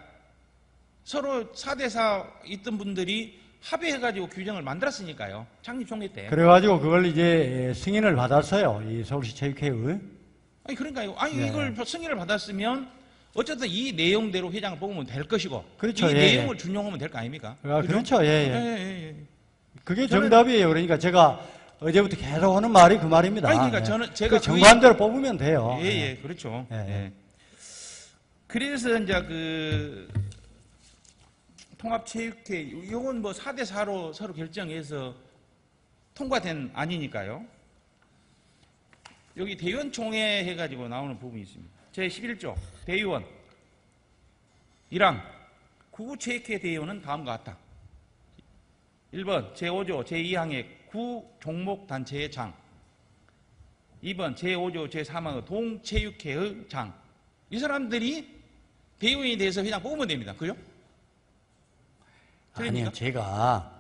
서로 4대4 있던 분들이 합의해가지고 규정을 만들었으니까요. 창립총회 때. 그래가지고 그걸 이제 승인을 받았어요. 이 서울시 체육회의. 아니 그러니까요. 아니 네. 이걸 승인을 받았으면 어쨌든 이 내용대로 회장을 뽑으면 될 것이고 그렇죠. 이 예. 내용을 준용하면 될 거 아닙니까? 그렇죠. 예. 예. 그게 저는- 정답이에요. 그러니까 제가 어제부터 계속 하는 말이 그 말입니다. 아니 그러니까 예. 저는 제가 그 정관대로 뽑으면 돼요. 예, 그렇죠. 예. 예. 그래서 이제 그 통합체육회 이건 뭐 4대4로 서로 결정해서 통과된 안이니까요. 여기 대의원총회 해가지고 나오는 부분이 있습니다. 제11조 대의원 1항 구체육회 대의원은 다음과 같다. 1번 제5조 제2항의 구 종목단체의 장 2번 제5조 제3항의 동체육회의 장. 이 사람들이 대의원에 대해서 그냥 뽑으면 됩니다. 그죠? 아니요. 제가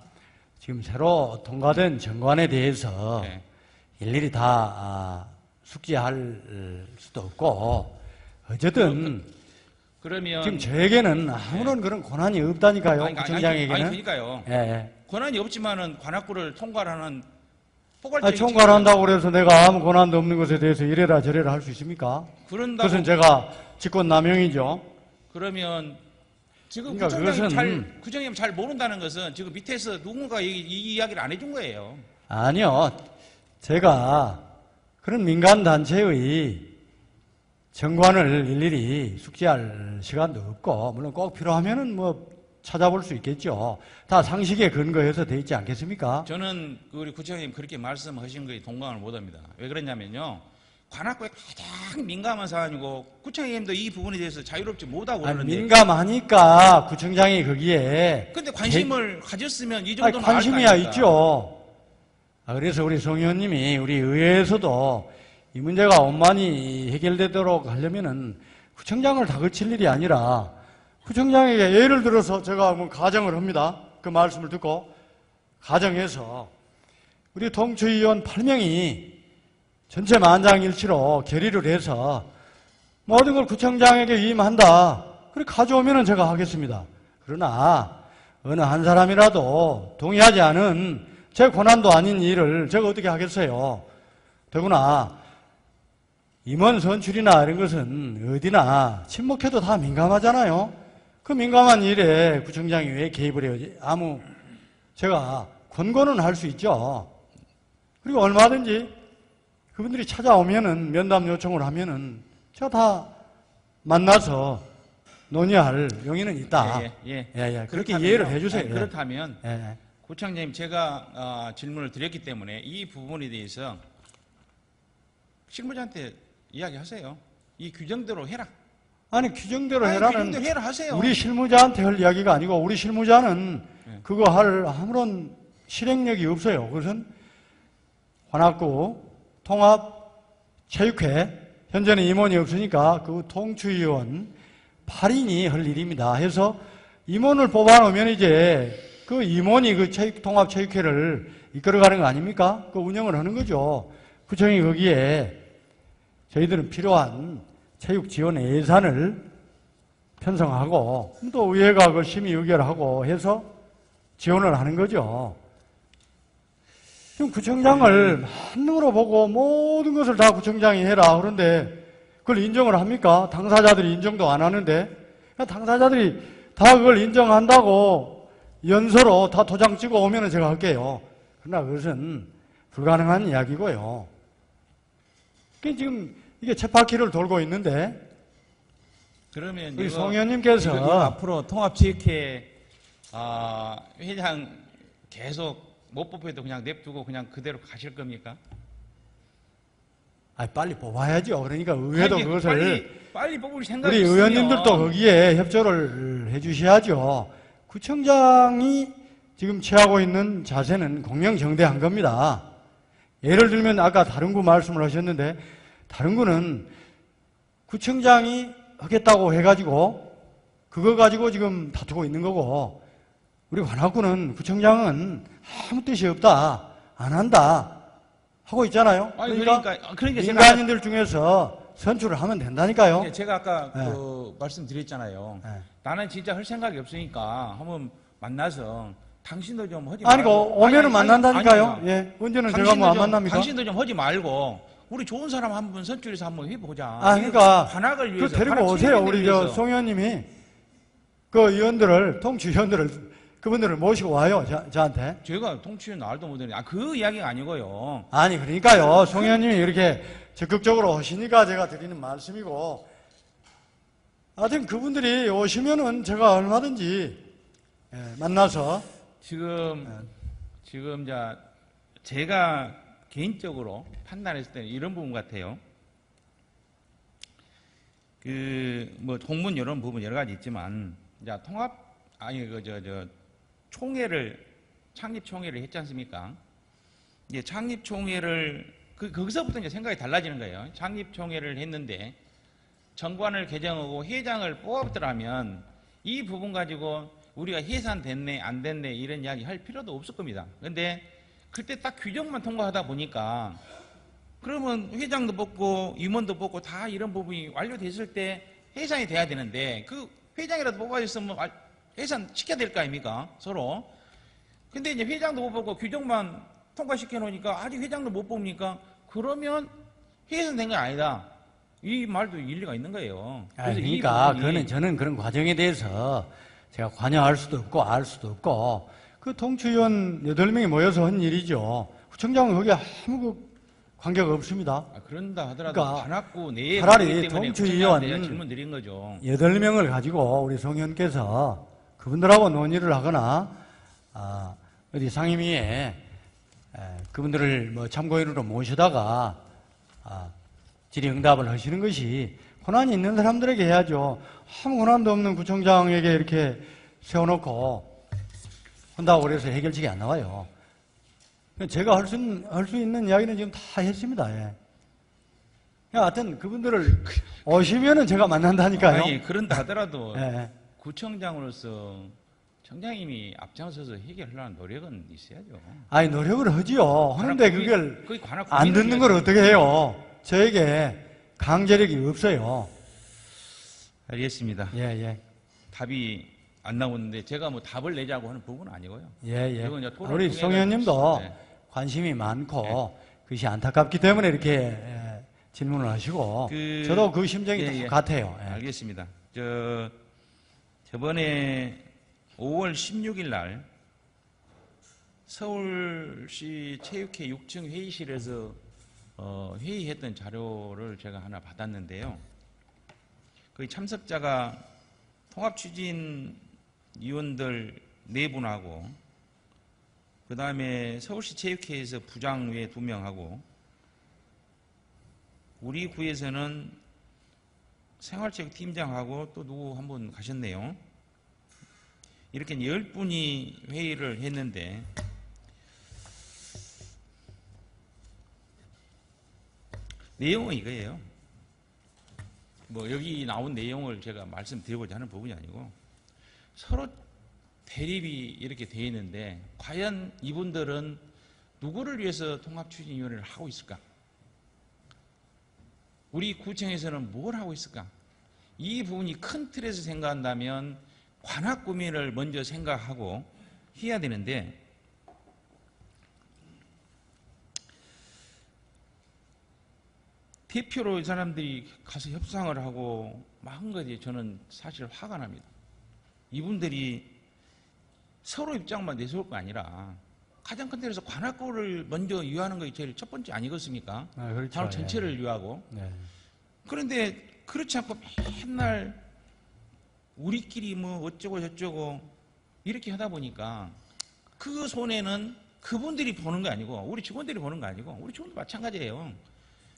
지금 새로 통과된 정관에 대해서 네. 일일이 다 숙지할 수도 없고 어쨌든 그러면 지금 저에게는 아무런 그런 권한이 없다니까요. 구청장에게는. 그러니까요. 예. 권한이 없지만은 관악구를 통과하는 포괄적인 총괄한다고 그래서 내가 아무 권한도 없는 것에 대해서 이래라 저래라 할 수 있습니까? 그런다고 그것은 제가 직권남용이죠. 그러면 지금 그러니까 구청장님 잘 모른다는 것은 지금 밑에서 누군가 이 이야기를 안 해준 거예요. 아니요. 제가 그런 민간단체의 정관을 일일이 숙지할 시간도 없고, 물론 꼭 필요하면은 뭐 찾아볼 수 있겠죠. 다 상식에 근거해서 돼 있지 않겠습니까? 저는 우리 구청장님 그렇게 말씀하신 거에 동감을 못합니다. 왜 그러냐면요. 관악구에 가장 민감한 사안이고 구청장님도 이 부분에 대해서 자유롭지 못하고 아니, 그러는데 민감하니까 구청장이 거기에 근데 관심을 가졌으면 이 아니, 정도는 관심이야 알 거 아닙니까? 있죠. 그래서 우리 송 의원님이 우리 의회에서도 이 문제가 원만히 해결되도록 하려면은 구청장을 다그칠 일이 아니라 구청장에게 예를 들어서 제가 뭐 가정을 합니다. 그 말씀을 듣고 가정해서 우리 통추위원 8명이 전체 만장일치로 결의를 해서 모든 걸 구청장에게 위임한다. 그렇게 가져오면은 제가 하겠습니다. 그러나 어느 한 사람이라도 동의하지 않은 제 권한도 아닌 일을 제가 어떻게 하겠어요. 더구나 임원 선출이나 이런 것은 어디나 친목해도 다 민감하잖아요. 그 민감한 일에 구청장이 왜 개입을 해요? 제가 권고는 할 수 있죠. 그리고 얼마든지 그분들이 찾아오면은 면담 요청을 하면은 제가 다 만나서 논의할 용의는 있다. 예. 그렇게 이해를 해주세요. 그렇다면 예. 구청장님 제가 질문을 드렸기 때문에 이 부분에 대해서 실무자한테 이야기하세요. 이 규정대로 해라. 아니 규정대로 해라는 규정대로 해라 하세요. 우리 실무자한테 할 이야기가 아니고 우리 실무자는 그거 할 아무런 실행력이 없어요. 그것은 관악구 통합체육회 현재는 임원이 없으니까 그 통추위원 8인이 할 일입니다. 해서 임원을 뽑아놓으면 이제 그 임원이 그 통합체육회를 이끌어가는 거 아닙니까? 그 운영을 하는 거죠. 구청이 거기에 저희들은 필요한 체육 지원 예산을 편성하고 또 의회가 그 심의 의결하고 해서 지원을 하는 거죠. 지금 구청장을 한눈으로 보고 모든 것을 다 구청장이 해라. 그런데 그걸 인정을 합니까? 당사자들이 인정도 안 하는데 당사자들이 다 그걸 인정한다고 연서로 다 도장 찍어 오면 제가 할게요. 그러나 그것은 불가능한 이야기고요. 지금 이게 쳇바퀴를 돌고 있는데 그러면 우리 송 의원님께서 이거 앞으로 통합체육회 회장 계속 못 뽑혀도 그냥 냅두고 그냥 그대로 가실 겁니까? 빨리 뽑아야죠. 그러니까 의회도 그것을 빨리 뽑을 생각이 우리 있으면 의원님들도 거기에 협조를 해주셔야죠. 구청장이 지금 취하고 있는 자세는 공명정대한 겁니다. 예를 들면 아까 다른 구 말씀을 하셨는데 다른 구는 구청장이 하겠다고 해가지고 그거 가지고 지금 다투고 있는 거고 우리 관악구는 구청장은 아무 뜻이 없다, 안 한다 하고 있잖아요. 그러니까 민간인들 중에서 선출을 하면 된다니까요. 제가 아까 말씀드렸잖아요. 나는 진짜 할 생각이 없으니까 한번 만나서 당신도 좀 하지 말고. 아니고 오면은 만난다니까요. 예, 언제는 제가 뭐 안 만납니까? 당신도 좀 하지 말고 우리 좋은 사람 한 분 선출해서 한번 해보자. 그러니까 관악을 위해서. 데리고 오세요. 우리 송 의원님이 그 의원들을 통치위원들을 그분들을 모시고 와요. 저한테. 제가 통치위원 알도 못하는데 그 이야기가 아니고요. 아니 그러니까요. 송 의원님이 이렇게 적극적으로 하시니까 제가 드리는 말씀이고 하여튼 그분들이 오시면은 제가 얼마든지 만나서 지금 제가 개인적으로 판단했을 때는 이런 부분 같아요. 공문 이런 부분 여러 가지 있지만, 창립총회를 했지 않습니까? 이제 창립총회를, 거기서부터 이제 생각이 달라지는 거예요. 창립총회를 했는데, 정관을 개정하고 회장을 뽑았더라면, 이 부분 가지고 우리가 해산됐네, 안 됐네, 이런 이야기 할 필요도 없을 겁니다. 근데, 그때 딱 규정만 통과하다 보니까 그러면 회장도 뽑고 임원도 뽑고 다 이런 부분이 완료됐을 때 해산이 돼야 되는데 그 회장이라도 뽑아줬으면 해산 시켜야 될 거 아닙니까? 서로. 근데 이제 회장도 못 뽑고 규정만 통과시켜 놓으니까 아직 회장도 못 뽑으니까 그러면 해산된 건 아니다. 이 말도 일리가 있는 거예요. 그래서 그러니까 저는 그런 과정에 대해서 제가 관여할 수도 없고 알 수도 없고 그 통추위원 8명이 모여서 한 일이죠. 구청장은 거기에 아무 관계가 없습니다. 그런다 하더라도 관악구 내에 차라리 통추위원 질문 드린 거죠. 8명을 가지고 우리 송 의원께서 그분들하고 논의를 하거나 어디 상임위에 그분들을 뭐 참고인으로 모시다가 질의응답을 하시는 것이 권한이 있는 사람들에게 해야죠. 아무 권한도 없는 구청장에게 이렇게 세워놓고 한다고 그래서 해결책이 안 나와요. 제가 할 수 있는 이야기는 지금 다 했습니다. 예. 하여튼 그분들을 오시면은 제가 만난다니까요. 아니, 그런다 하더라도 예. 구청장으로서 청장님이 앞장서서 해결하려는 노력은 있어야죠. 아니, 노력을 하지요. 하는데 그걸 거의 관할 안 국민을 듣는 걸 위해서. 어떻게 해요? 저에게 강제력이 없어요. 알겠습니다. 예, 예. 답이 안 나오는데 제가 뭐 답을 내자고 하는 부분은 아니고요. 예, 예. 이건 이제 토론을 우리 통해 송 의원님도 네. 관심이 많고 그것이 안타깝기 때문에 이렇게 질문을 하시고 저도 그 심정이 예, 예. 똑같아요. 예. 알겠습니다. 저번에 5월 16일 날 서울시 체육회 6층 회의실에서 회의했던 자료를 제가 하나 받았는데요. 그 참석자가 통합추진위원들 4분하고 그 다음에 서울시 체육회에서 부장 외 2명하고 우리 구에서는 생활체육팀장하고 또 누구 한 분 가셨네요. 이렇게 10분이 회의를 했는데 내용은 이거예요. 뭐 여기 나온 내용을 제가 말씀드리고자 하는 부분이 아니고 서로 대립이 이렇게 돼 있는데 과연 이분들은 누구를 위해서 통합추진위원회를 하고 있을까? 우리 구청에서는 뭘 하고 있을까? 이 부분이 큰 틀에서 생각한다면 관악 구민을 먼저 생각하고 해야 되는데 대표로 이 사람들이 가서 협상을 하고 막 한 거지 저는 사실 화가 납니다. 이분들이 서로 입장만 내세울 거 아니라 가장 큰 틀에서 관악구를 먼저 유하는 것이 제일 첫 번째 아니겠습니까? 그렇죠. 바로 전체를 유하고. 네. 그런데 그렇지 않고 맨날 우리끼리 뭐 어쩌고 저쩌고 이렇게 하다 보니까 그 손해는 그분들이 보는 거 아니고 우리 직원들이 보는 거 아니고 우리 직원도 마찬가지예요.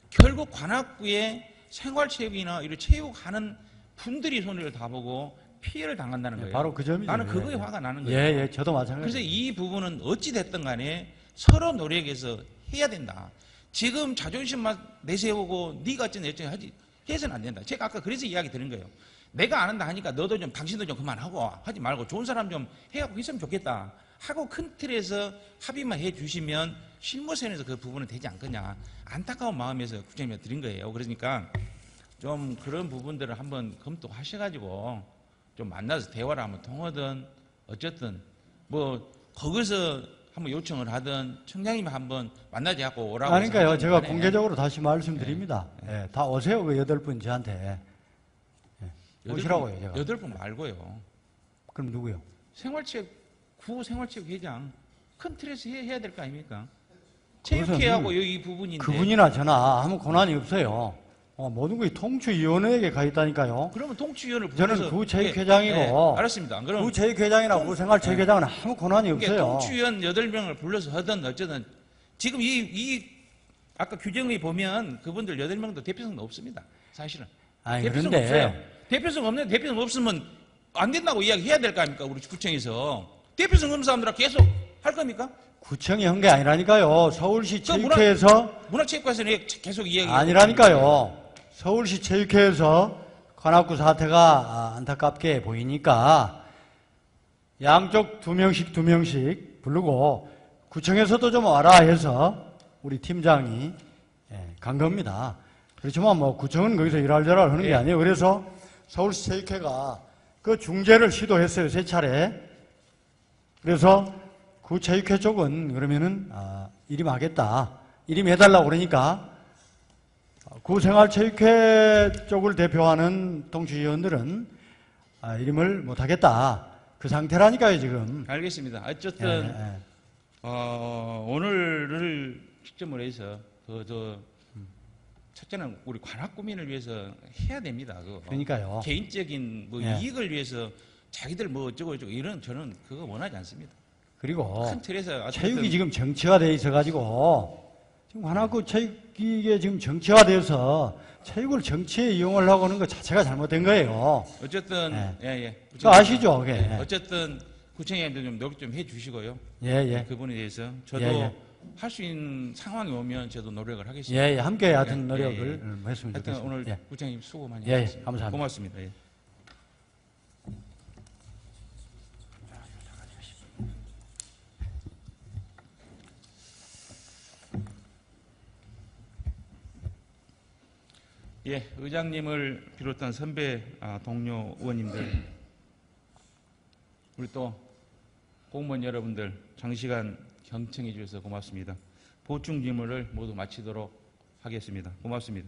결국 관악구에 생활체육이나 이런 체육하는 분들이 손해를 다 보고 피해를 당한다는 거예요. 바로 그 점이죠. 나는 그거에 예. 화가 나는 거예요. 예, 예, 저도 마찬가지예요. 그래서 이 부분은 어찌 됐든 간에 서로 노력해서 해야 된다. 지금 자존심만 내세우고 네가 어쩌냐 어쩌냐 하지 해서는 안 된다. 제가 아까 그래서 이야기 드린 거예요. 내가 안 한다 하니까 너도 좀 당신도 좀 그만하고 하지 말고 좋은 사람 좀 해갖고 했으면 좋겠다 하고 큰 틀에서 합의만 해 주시면 실무선에서 그 부분은 되지 않겠냐 안타까운 마음에서 구청장님한테 드린 거예요. 그러니까 좀 그런 부분들을 한번 검토하셔가지고 좀 만나서 대화를 한번 통하든 어쨌든 뭐 거기서 한번 요청을 하든 청장님이 한번 만나지 않고 오라고. 그러니까요. 제가 간에. 공개적으로 다시 말씀드립니다. 예, 다 오세요. 그 8분 저한테. 예, 오시라고요. 제가. 8분 말고요. 그럼 누구요? 구 생활체육 회장 큰 틀에서 해야 될 거 아닙니까? 그것은 체육회하고 이 부분인데. 그분이나 저나 아무 권한이 없어요. 모든 것이 통추위원회에게 가 있다니까요. 그러면 통치위원을 불러서 저는 구체육회장이고 알았습니다. 그럼 구체육회장이나 구생활체육회장은 아무 권한이 없어요. 통치위원 8명을 불러서 하든 어쩌든 지금 이 아까 규정에 보면 그분들 8명도 대표성도 없습니다. 사실은. 아니, 대표성 그런데 없어요. 대표성 없는 대표성 없으면 안 된다고 이야기해야 될 거 아닙니까? 우리 구청에서. 대표성 없는 사람들하고 계속 할 겁니까? 구청이 한 게 아니라니까요. 서울시 체육회에서 문화체육관에서는 계속 이야기 아니라니까요. 서울시 체육회에서 관악구 사태가 안타깝게 보이니까 양쪽 2명씩 부르고 구청에서도 좀 와라 해서 우리 팀장이 간 겁니다. 그렇지만 뭐 구청은 거기서 일할저랄 하는 게 아니에요. 그래서 서울시 체육회가 그 중재를 시도했어요. 3차례. 그래서 구체육회 쪽은 그러면은 일임하겠다. 일임해달라고 그러니까 구생활체육회 쪽을 대표하는 통치위원들은 일임을 못하겠다. 그 상태라니까요 지금. 알겠습니다. 어쨌든 오늘을 시점으로 해서 첫째는 우리 관악구민을 위해서 해야 됩니다. 그러니까요. 개인적인 뭐 예. 이익을 위해서 자기들 뭐 어쩌고 저쩌고 이런 저는 그거 원하지 않습니다. 그리고 큰 틀에서 어쨌든 체육이 지금 정치화돼 있어가지고 지금 하나고 체육이 지금 정치화되어서 체육을 정치에 이용을 하고 하는 것 자체가 잘못된 거예요. 어쨌든 예. 예. 그거 아시죠? 그게. 어쨌든 구청장님도 좀 노력 좀 해주시고요. 예, 예. 그 부분에 대해서 저도 예, 예. 할 수 있는 상황이 오면 저도 노력을 하겠습니다. 예, 예. 함께 하여튼 예, 노력을 예. 했으면 하여튼 좋겠습니다. 오늘 예. 구청장님 수고 많이 예, 예. 하셨습니다. 감사합니다. 고맙습니다. 예. 예, 의장님을 비롯한 선배 동료 의원님들, 우리 또 공무원 여러분들 장시간 경청해 주셔서 고맙습니다. 보충 질문을 모두 마치도록 하겠습니다. 고맙습니다.